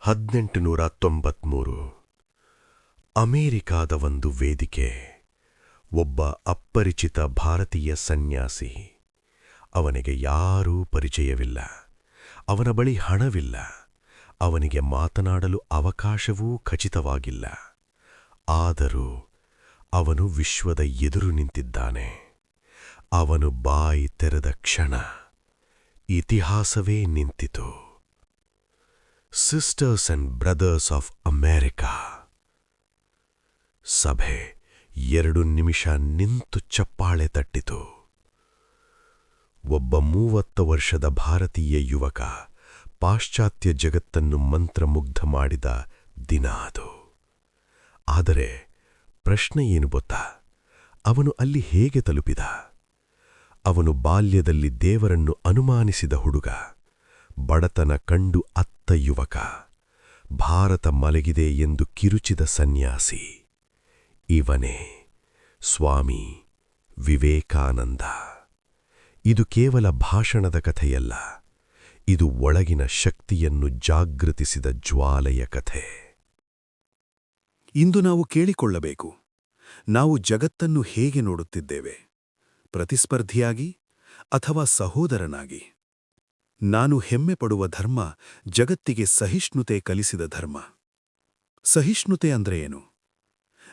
1893 ಅಮೆರಿಕಾದ ಒಂದು ವೇದಿಕೆ. ಒಬ್ಬ ಅಪರಿಚಿತ ಭಾರತೀಯ ಸನ್ಯಾಸಿ. ಅವನಿಗೆ ಯಾರೂ ಪರಿಚಯವಿಲ್ಲ. ಅವನ ಬಳಿ ಹಣವಿಲ್ಲ. ಅವನಿಗೆ ಮಾತನಾಡಲು ಅವಕಾಶವೂ ಖಚಿತವಾಗಿಲ್ಲ. ಆದರೂ ಅವನು ವಿಶ್ವದ ಎದುರು ನಿಂತಿದ್ದಾನೆ. ಅವನು ಬಾಯಿ ತೆರೆದ ಕ್ಷಣ ಇತಿಹಾಸವೇ ನಿಂತಿತು. Sisters and brothers of America. ಸಭೆ 2 ನಿಮಿಷ ನಿಂತು ಚಪ್ಪಾಳೆ ತಟ್ಟಿತು. ಒಬ್ಬ 30 ವರ್ಷದ ಭಾರತೀಯ ಯುವಕ ಪಾಶ್ಚಾತ್ಯ ಜಗತ್ತನ್ನು ಮಂತ್ರಮುಗ್ಧ ಮಾಡಿದ ದಿನ ಅದು. ಆದರೆ ಪ್ರಶ್ನೆ ಏನು ಗೊತ್ತಾ? ಅವನು ಅಲ್ಲಿ ಹೇಗೆ ತಲುಪಿದ? ಅವನು ಬಾಲ್ಯದಲ್ಲಿ ದೇವರನ್ನು ಅನುಮಾನಿಸಿದ ಹುಡುಗ. ಬಡತನ ಕಂಡು ಅತ್ತ ಯುವಕ. ಭಾರತ ಮಲಗಿದೆ ಎಂದು ಕಿರುಚಿದ ಸನ್ಯಾಸಿ. ಇವನೇ ಸ್ವಾಮಿ ವಿವೇಕಾನಂದ. ಇದು ಕೇವಲ ಭಾಷಣದ ಕಥೆಯಲ್ಲ. ಇದು ಒಳಗಿನ ಶಕ್ತಿಯನ್ನು ಜಾಗೃತಿಸಿದ ಜ್ವಾಲೆಯ ಕಥೆ. ಇಂದು ನಾವು ಕೇಳಿಕೊಳ್ಳಬೇಕು, ನಾವು ಜಗತ್ತನ್ನು ಹೇಗೆ ನೋಡುತ್ತಿದ್ದೇವೆ? ಪ್ರತಿಸ್ಪರ್ಧಿಯಾಗಿ ಅಥವಾ ಸಹೋದರನಾಗಿ? ನಾನು ಹೆಮ್ಮೆ ಪಡುವ ಧರ್ಮ ಜಗತ್ತಿಗೆ ಸಹಿಷ್ಣುತೆ ಕಲಿಸಿದ ಧರ್ಮ. ಸಹಿಷ್ಣುತೆ ಅಂದ್ರೆ ಏನು?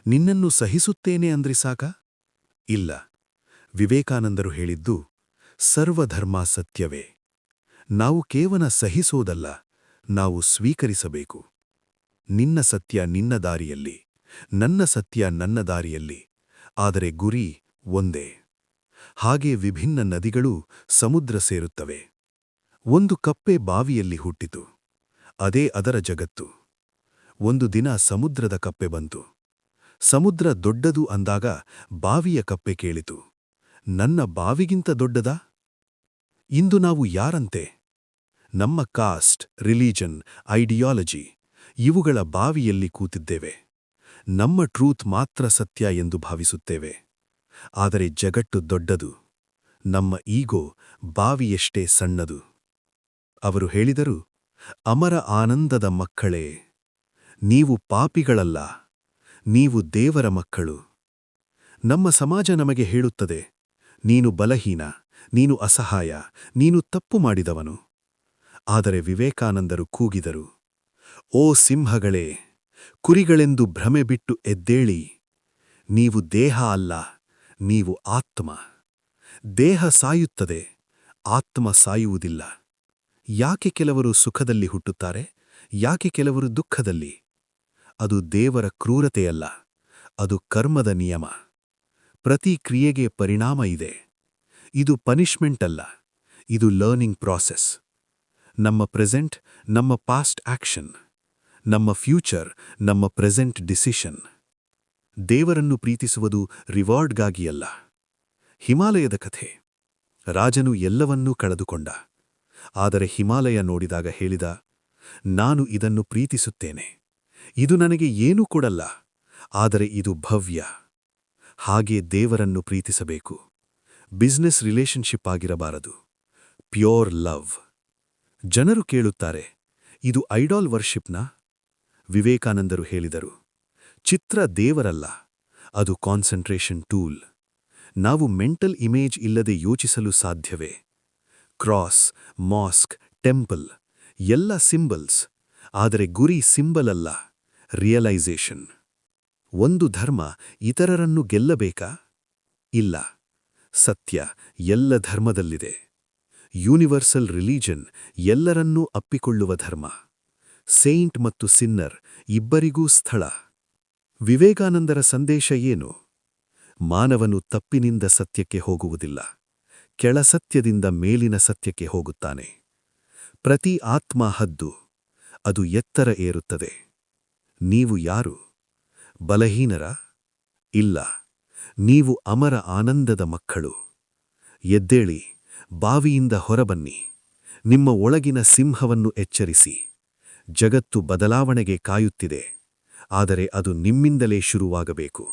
ನಿನ್ನನ್ನು ಸಹಿಸುತ್ತೇನೆ ಅಂದ್ರಿ ಸಾಕ? ಇಲ್ಲ. ವಿವೇಕಾನಂದರು ಹೇಳಿದ್ದು ಸರ್ವಧರ್ಮ ಸತ್ಯವೇ. ನಾವು ಕೇವಲ ಸಹಿಸೋದಲ್ಲ, ನಾವು ಸ್ವೀಕರಿಸಬೇಕು. ನಿನ್ನ ಸತ್ಯ ನಿನ್ನ ದಾರಿಯಲ್ಲಿ, ನನ್ನ ಸತ್ಯ ನನ್ನ ದಾರಿಯಲ್ಲಿ, ಆದರೆ ಗುರಿ ಒಂದೇ. ಹಾಗೆ ವಿಭಿನ್ನ ನದಿಗಳು ಸಮುದ್ರ ಸೇರುತ್ತವೆ. ಒಂದು ಕಪ್ಪೆ ಬಾವಿಯಲ್ಲಿ ಹುಟ್ಟಿತು. ಅದೇ ಅದರ ಜಗತ್ತು. ಒಂದು ದಿನ ಸಮುದ್ರದ ಕಪ್ಪೆ ಬಂತು. ಸಮುದ್ರ ದೊಡ್ಡದು ಅಂದಾಗ ಬಾವಿಯ ಕಪ್ಪೆ ಕೇಳಿತು, ನನ್ನ ಬಾವಿಗಿಂತ ದೊಡ್ಡದಾ? ಇಂದು ನಾವು ಯಾರಂತೆ? ನಮ್ಮ ಕಾಸ್ಟ್, ರಿಲಿಜನ್, ಐಡಿಯಾಲಜಿ ಇವುಗಳ ಬಾವಿಯಲ್ಲಿ ಕೂತಿದ್ದೇವೆ. ನಮ್ಮ ಟ್ರೂತ್ ಮಾತ್ರ ಸತ್ಯ ಎಂದು ಭಾವಿಸುತ್ತೇವೆ. ಆದರೆ ಜಗತ್ತು ದೊಡ್ಡದು. ನಮ್ಮ ಈಗೋ ಬಾವಿಯಷ್ಟೇ ಸಣ್ಣದು. ಅವರು ಹೇಳಿದರು, ಅಮರ ಆನಂದದ ಮಕ್ಕಳೇ, ನೀವು ಪಾಪಿಗಳಲ್ಲ, ನೀವು ದೇವರ ಮಕ್ಕಳು. ನಮ್ಮ ಸಮಾಜ ನಮಗೆ ಹೇಳುತ್ತದೆ, ನೀನು ಬಲಹೀನ, ನೀನು ಅಸಹಾಯ, ನೀನು ತಪ್ಪು ಮಾಡಿದವನು. ಆದರೆ ವಿವೇಕಾನಂದರು ಕೂಗಿದರು, ಓ ಸಿಂಹಗಳೇ, ಕುರಿಗಳೆಂದು ಭ್ರಮೆ ಬಿಟ್ಟು ಎದ್ದೇಳಿ. ನೀವು ದೇಹ ಅಲ್ಲ, ನೀವು ಆತ್ಮ. ದೇಹ ಸಾಯುತ್ತದೆ, ಆತ್ಮ ಸಾಯುವುದಿಲ್ಲ. ಯಾಕೆ ಕೆಲವರು ಸುಖದಲ್ಲಿ ಹುಟ್ಟುತ್ತಾರೆ? ಯಾಕೆ ಕೆಲವರು ದುಃಖದಲ್ಲಿ? ಅದು ದೇವರ ಕ್ರೂರತೆಯಲ್ಲ, ಅದು ಕರ್ಮದ ನಿಯಮ. ಪ್ರತಿ ಕ್ರಿಯೆಗೆ ಪರಿಣಾಮ ಇದೆ. ಇದು ಪನಿಷ್ಮೆಂಟ್ ಅಲ್ಲ, ಇದು ಲರ್ನಿಂಗ್ ಪ್ರಾಸೆಸ್. ನಮ್ಮ ಪ್ರೆಸೆಂಟ್ ನಮ್ಮ ಪಾಸ್ಟ್ ಆಕ್ಷನ್, ನಮ್ಮ ಫ್ಯೂಚರ್ ನಮ್ಮ ಪ್ರೆಸೆಂಟ್ ಡಿಸಿಷನ್. ದೇವರನ್ನು ಪ್ರೀತಿಸುವುದು ರಿವಾರ್ಡ್ಗಾಗಿಯಲ್ಲ. ಹಿಮಾಲಯದ ಕಥೆ. ರಾಜನು ಎಲ್ಲವನ್ನೂ ಕಳೆದುಕೊಂಡ. ಆದರೆ ಹಿಮಾಲಯ ನೋಡಿದಾಗ ಹೇಳಿದ, ನಾನು ಇದನ್ನು ಪ್ರೀತಿಸುತ್ತೇನೆ. ಇದು ನನಗೆ ಏನೂ ಕೊಡಲ್ಲ, ಆದರೆ ಇದು ಭವ್ಯ. ಹಾಗೆ ದೇವರನ್ನು ಪ್ರೀತಿಸಬೇಕು. ಬಿಸ್ನೆಸ್ ರಿಲೇಶನ್ಶಿಪ್ ಆಗಿರಬಾರದು, ಪ್ಯೂರ್ ಲವ್. ಜನರು ಕೇಳುತ್ತಾರೆ, ಇದು ಐಡಾಲ್ ವರ್ಷಿಪ್ನಾ? ವಿವೇಕಾನಂದರು ಹೇಳಿದರು, ಚಿತ್ರ ದೇವರಲ್ಲ, ಅದು ಕಾನ್ಸಂಟ್ರೇಷನ್ ಟೂಲ್. ನಾವು ಮೆಂಟಲ್ ಇಮೇಜ್ ಇಲ್ಲದೆ ಯೋಚಿಸಲು ಸಾಧ್ಯವೇ? ಕ್ರಾಸ್, ಮಾಸ್ಕ್, ಟೆಂಪಲ್ ಎಲ್ಲ ಸಿಂಬಲ್ಸ್. ಆದರೆ ಗುರಿ ಸಿಂಬಲ್ ಅಲ್ಲ, ರಿಯಲೈಸೇಷನ್. ಒಂದು ಧರ್ಮ ಇತರರನ್ನು ಗೆಲ್ಲಬೇಕಾ? ಇಲ್ಲ. ಸತ್ಯ ಎಲ್ಲ ಧರ್ಮದಲ್ಲಿದೆ. ಯೂನಿವರ್ಸಲ್ ರಿಲಿಜನ್ ಎಲ್ಲರನ್ನೂ ಅಪ್ಪಿಕೊಳ್ಳುವ ಧರ್ಮ. ಸೇಂಟ್ ಮತ್ತು ಸಿನ್ನರ್ ಇಬ್ಬರಿಗೂ ಸ್ಥಳ. ವಿವೇಕಾನಂದರ ಸಂದೇಶ ಏನು? ಮಾನವನು ತಪ್ಪಿನಿಂದ ಸತ್ಯಕ್ಕೆ ಹೋಗುವುದಿಲ್ಲ, ಕೆಳಸತ್ಯದಿಂದ ಮೇಲಿನ ಸತ್ಯಕ್ಕೆ ಹೋಗುತ್ತಾನೆ. ಪ್ರತಿ ಆತ್ಮ ಹದ್ದು, ಅದು ಎತ್ತರ ಏರುತ್ತದೆ. ನೀವು ಯಾರು? ಬಲಹೀನರ? ಇಲ್ಲ, ನೀವು ಅಮರ ಆನಂದದ ಮಕ್ಕಳು. ಎದ್ದೇಳಿ, ಬಾವಿಯಿಂದ ಹೊರಬನ್ನಿ. ನಿಮ್ಮ ಒಳಗಿನ ಸಿಂಹವನ್ನು ಎಚ್ಚರಿಸಿ. ಜಗತ್ತು ಬದಲಾವಣೆಗೆ ಕಾಯುತ್ತಿದೆ, ಆದರೆ ಅದು ನಿಮ್ಮಿಂದಲೇ ಶುರುವಾಗಬೇಕು.